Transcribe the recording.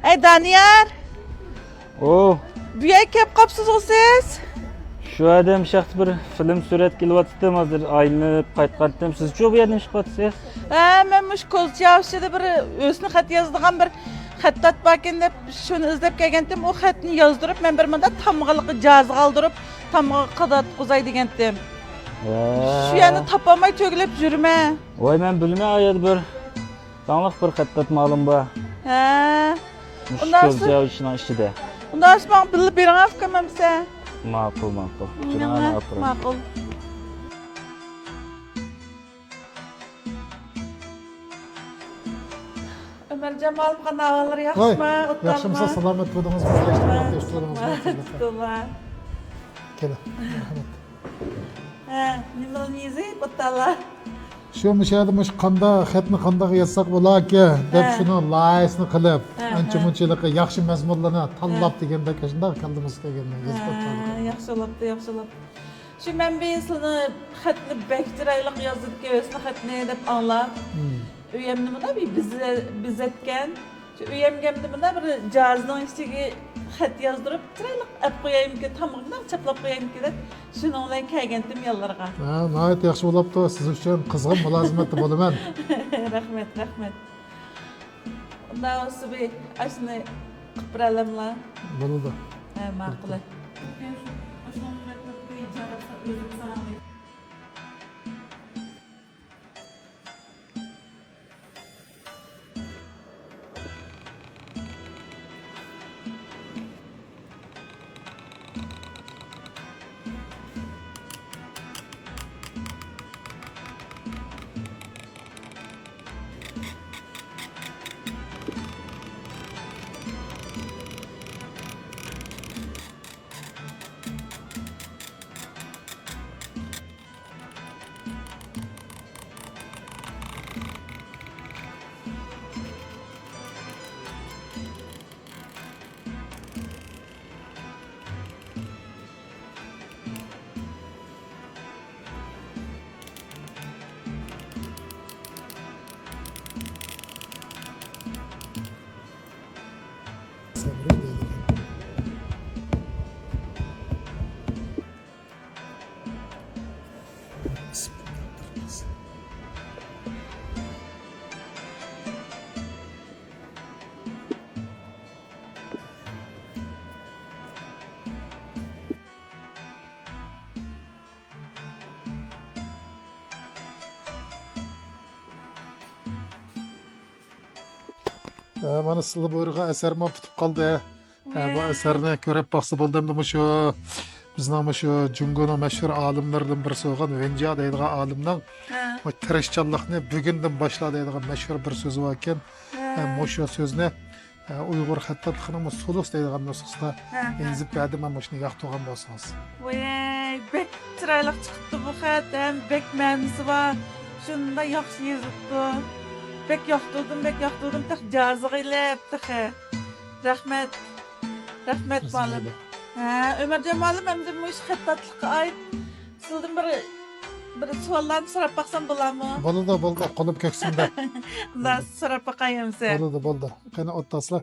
Ey Daniyar, O, bu yerga kelib qopsiz siz? shu adam shaxs bir film surat kelyapti, hozir aylanib qaytqandim. Siz-chi bu yerda ish qilyapsiz? Ha, men mush ko'zchavshida bir o'zini xat yozadigan bir xattat bakin deb shuni izlab kelgandim. O xatni yozdirib, men bir munda tamg'iliqi jazg'a oldirib, tamg'a qadat qo'zay degandim. Shu yerni topolmay to'gilib yurma. Voy, men bilmayman, bir tanliq bir xattat ma'lum bor. Ha. Undan ko'zjav ishning ichida. Undan so'ng bilib bering afkamamsa. Ma'qul. Shuni o'piring. Ma'qul. Ömer Cemal kanalları yaxşımı? Yaxşımsa selamet budunuz, bizleştirmek istiyoruz. Tutulma. Kele. Ha, nimenizi botala. Şu müşahede qanda xatni qanday yazsak bo'laki deb shuni layisini qilib, ancha-munchalikqa yaxshi mazmunlarni tanlab deganda shunday qildimiz kelganda yozib o'tdik. Yaxshilab. Şu men sizlarni xatni bektirayliq yozib kelibsiz xatni deb anlab. Uyamni mana biz etgan. Şu uyamgamni mana bir jazning ichiga xat yozdirib, tirayliq ap qo'yayimki, tamog'dan chaplab qo'yayimki deb shuni bilan kelgandim yollarga. Ha, nihoyat yaxshi bo'libdi. Siz uchun qizg'in mulozimatda bo'laman. Rahmat. Unda o'sibi ashuni qilib beralamlar. Bo'ldi. Ha, ma'qul. Mana sizlar buyurgan eserim bitib qoldi. Bu eserni ko'rib boqsa bo'ldimmi shu bizning shu Jungoning mashhur olimlaridan birisi bo'lgan Venja deydigan olimning tirishchanlikni bugundan boshladi deydigan mashhur bir so'zi bor ekan. Shu so'zni Uyg'ur xattatligining sulus deydigan nusxasida yozib berdim, mana shuni yoqtirgan bo'lsangiz. Voy, bek chiroyli chiqibdi bu xat, ham bek ma'nosi bor. Shunda yaxshi yozibdi. Bek yoqtirdim, tek jazg'a ilib taxe. Rahmat bolam. Ha, Ömer Cemal'im endi bu ish xattatlikqa oid sizdan bir savollarni so'rab baqsam bo'ladimi? Bo'ldi, qolib ko'ksimda. Unda so'rab baqayimsa. Bo'ldi. Qani o'ttasizlar.